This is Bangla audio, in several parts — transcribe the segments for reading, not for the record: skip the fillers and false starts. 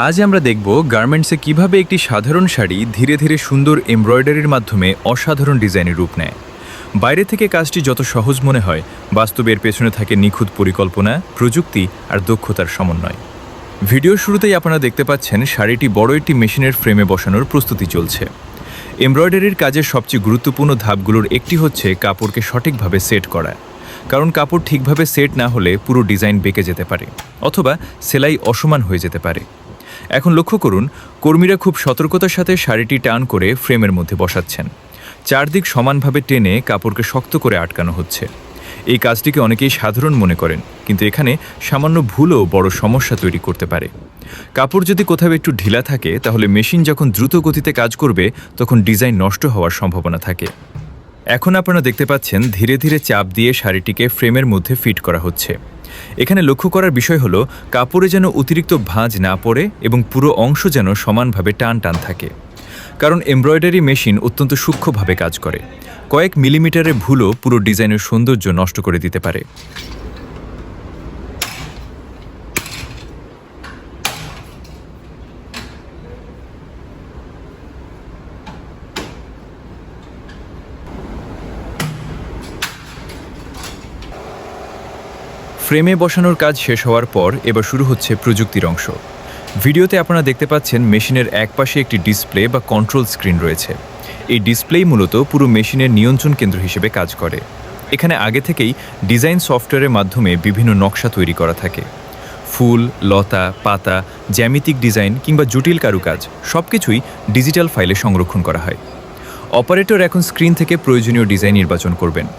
আজ আমরা দেখব গার্মেন্টসে কিভাবে একটি সাধারণ শাড়ি ধীরে ধীরে সুন্দর এমব্রয়ডারির মাধ্যমে অসাধারণ ডিজাইনের রূপ নেয়। বাইরে থেকে কাজটি যত সহজ মনে হয়, বাস্তবে এর পেছনে থাকে নিখুঁত পরিকল্পনা, প্রযুক্তি আর দক্ষতার সমন্বয়। ভিডিওর শুরুতেই আপনারা দেখতে পাচ্ছেন শাড়িটি বড় একটি মেশিনের ফ্রেমে বসানোর প্রস্তুতি চলছে। এমব্রয়ডারির কাজের সবচেয়ে গুরুত্বপূর্ণ ধাপগুলোর একটি হচ্ছে কাপড়কে সঠিকভাবে সেট করা। কারণ কাপড় ঠিকভাবে সেট না হলে পুরো ডিজাইন বেঁকে যেতে পারে অথবা সেলাই অসমান হয়ে যেতে পারে। এখন লক্ষ্য করুন, কর্মীরা খুব সতর্কতার সাথে শাড়িটি টান করে ফ্রেমের মধ্যে বসাচ্ছেন। চারদিক সমানভাবে টেনে কাপড়কে শক্ত করে আটকানো হচ্ছে। এই কাজটিকে অনেকেই সাধারণ মনে করেন, কিন্তু এখানে সামান্য ভুলও বড় সমস্যা তৈরি করতে পারে। কাপড় যদি কোথাও একটু ঢিলা থাকে, তাহলে মেশিন যখন দ্রুত গতিতে কাজ করবে তখন ডিজাইন নষ্ট হওয়ার সম্ভাবনা থাকে। এখন আপনারা দেখতে পাচ্ছেন ধীরে ধীরে চাপ দিয়ে শাড়িটিকে ফ্রেমের মধ্যে ফিট করা হচ্ছে। এখানে লক্ষ্য করার বিষয় হলো কাপড়ে যেন অতিরিক্ত ভাঁজ না পড়ে এবং পুরো অংশ যেন সমানভাবে টান টান থাকে। কারণ এমব্রয়ডারি মেশিন অত্যন্ত সূক্ষ্মভাবে কাজ করে। কয়েক মিলিমিটারের ভুলও পুরো ডিজাইনের সৌন্দর্য নষ্ট করে দিতে পারে। ফ্রেমে বসানোর কাজ শেষ হওয়ার পর এবার শুরু হচ্ছে প্রযুক্তির অংশ। ভিডিওতে আপনারা দেখতে পাচ্ছেন মেশিনের একপাশে একটি ডিসপ্লে বা কন্ট্রোল স্ক্রিন রয়েছে। এই ডিসপ্লেই মূলত পুরো মেশিনের নিয়ন্ত্রণ কেন্দ্র হিসেবে কাজ করে। এখানে আগে থেকেই ডিজাইন সফটওয়্যারের মাধ্যমে বিভিন্ন নকশা তৈরি করা থাকে। ফুল, লতা, পাতা, জ্যামিতিক ডিজাইন কিংবা জটিল কারুকাজ সবকিছুই ডিজিটাল ফাইলে সংরক্ষণ করা হয়। অপারেটর এখন স্ক্রিন থেকে প্রয়োজনীয় ডিজাইন নির্বাচন করবেন।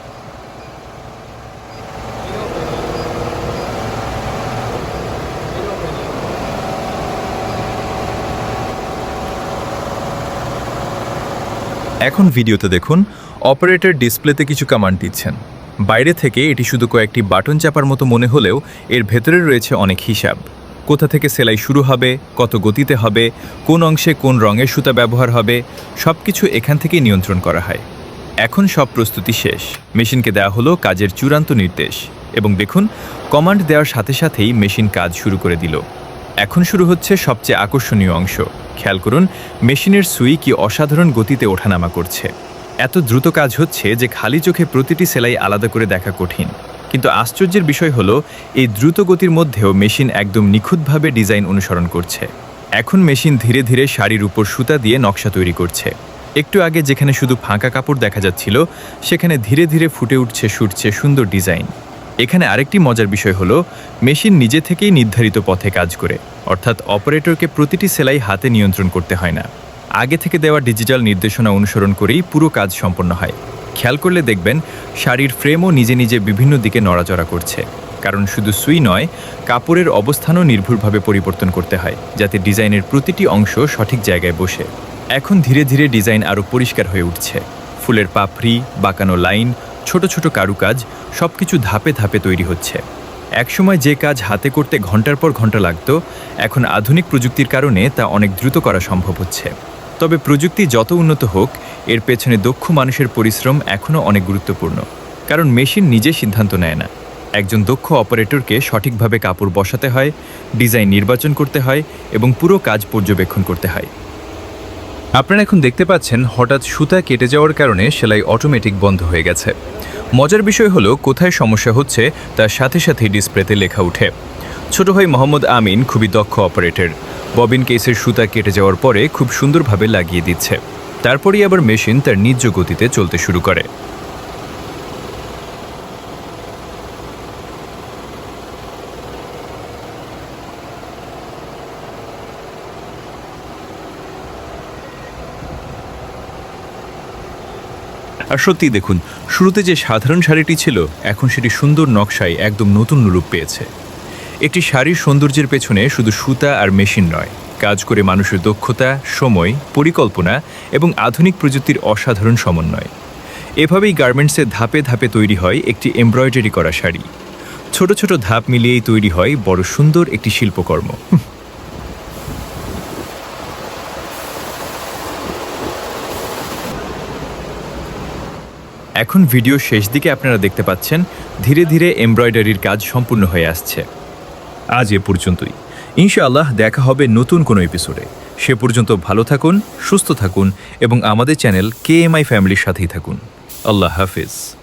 এখন ভিডিওতে দেখুন, অপারেটর ডিসপ্লেতে কিছু কমান্ড দিচ্ছেন। বাইরে থেকে এটি শুধু কয়েকটি বাটন চাপার মতো মনে হলেও এর ভেতরে রয়েছে অনেক হিসাব। কোথা থেকে সেলাই শুরু হবে, কত গতিতে হবে, কোন অংশে কোন রঙের সুতা ব্যবহার হবে, সব কিছু এখান থেকেই নিয়ন্ত্রণ করা হয়। এখন সব প্রস্তুতি শেষ। মেশিনকে দেওয়া হলো কাজের চূড়ান্ত নির্দেশ এবং দেখুন, কমান্ড দেওয়ার সাথে সাথেই মেশিন কাজ শুরু করে দিল। এখন শুরু হচ্ছে সবচেয়ে আকর্ষণীয় অংশ। খেয়াল করুন, মেশিনের সুই কি অসাধারণ গতিতে ওঠানামা করছে। এত দ্রুত কাজ হচ্ছে যে খালি চোখে প্রতিটি সেলাই আলাদা করে দেখা কঠিন। কিন্তু আশ্চর্যের বিষয় হলো, এই দ্রুত গতির মধ্যেও মেশিন একদম নিখুঁতভাবে ডিজাইন অনুসরণ করছে। এখন মেশিন ধীরে ধীরে শাড়ির উপর সুতা দিয়ে নকশা তৈরি করছে। একটু আগে যেখানে শুধু ফাঁকা কাপড় দেখা যাচ্ছিল, সেখানে ধীরে ধীরে ফুটে উঠছে সুন্দর ডিজাইন। এখানে আরেকটি মজার বিষয় হলো, মেশিন নিজে থেকেই নির্ধারিত পথে কাজ করে, অর্থাৎ অপারেটরকে প্রতিটি সেলাই হাতে নিয়ন্ত্রণ করতে হয় না। আগে থেকে দেওয়া ডিজিটাল নির্দেশনা অনুসরণ করেই পুরো কাজ সম্পন্ন হয়। খেয়াল করলে দেখবেন শাড়ির ফ্রেমও নিজে নিজে বিভিন্ন দিকে নড়াচড়া করছে। কারণ শুধু সুই নয়, কাপড়ের অবস্থানও নির্ভুলভাবে পরিবর্তন করতে হয়, যাতে ডিজাইনের প্রতিটি অংশ সঠিক জায়গায় বসে। এখন ধীরে ধীরে ডিজাইন আরও পরিষ্কার হয়ে উঠছে। ফুলের পাপড়ি, বাঁকানো লাইন, ছোট ছোট কারুকাজ সবকিছু ধাপে ধাপে তৈরি হচ্ছে। একসময় যে কাজ হাতে করতে ঘন্টার পর ঘন্টা লাগতো, এখন আধুনিক প্রযুক্তির কারণে তা অনেক দ্রুত করা সম্ভব হচ্ছে। তবে প্রযুক্তি যত উন্নত হোক, এর পেছনে দক্ষ মানুষের পরিশ্রম এখনও অনেক গুরুত্বপূর্ণ। কারণ মেশিন নিজে সিদ্ধান্ত নেয় না। একজন দক্ষ অপারেটরকে সঠিকভাবে কাপড় বসাতে হয়, ডিজাইন নির্বাচন করতে হয় এবং পুরো কাজ পর্যবেক্ষণ করতে হয়। আপনারা এখন দেখতে পাচ্ছেন হঠাৎ সুতা কেটে যাওয়ার কারণে সেলাই অটোমেটিক বন্ধ হয়ে গেছে। মজার বিষয় হলো, কোথায় সমস্যা হচ্ছে তার সাথে সাথেই ডিসপ্লেতে লেখা ওঠে। ছোট ভাই মোহাম্মদ আমিন খুবই দক্ষ অপারেটর। ববিন কেসের সুতা কেটে যাওয়ার পরে খুব সুন্দরভাবে লাগিয়ে দিচ্ছে। তারপরেই আবার মেশিন তার নিজ গতিতে চলতে শুরু করে। আর সত্যি দেখুন, শুরুতে যে সাধারণ শাড়িটি ছিল, এখন সেটি সুন্দর নকশায় একদম নতুন রূপ পেয়েছে। একটি শাড়ির সৌন্দর্যের পেছনে শুধু সুতা আর মেশিন নয়, কাজ করে মানুষের দক্ষতা, সময়, পরিকল্পনা এবং আধুনিক প্রযুক্তির অসাধারণ সমন্বয়। এভাবেই গার্মেন্টসে ধাপে ধাপে তৈরি হয় একটি এমব্রয়ডারি করা শাড়ি। ছোট ছোট ধাপ মিলিয়েই তৈরি হয় বড় সুন্দর একটি শিল্পকর্ম। এখন ভিডিও শেষ দিকে আপনারা দেখতে পাচ্ছেন ধীরে ধীরে এমব্রয়ডারির কাজ সম্পূর্ণ হয়ে আসছে। আজ এ পর্যন্তই। ইনশাআল্লাহ দেখা হবে নতুন কোনো এপিসোডে। সে পর্যন্ত ভালো থাকুন, সুস্থ থাকুন এবং আমাদের চ্যানেল KMI ফ্যামিলির সাথেই থাকুন। আল্লাহ হাফিজ।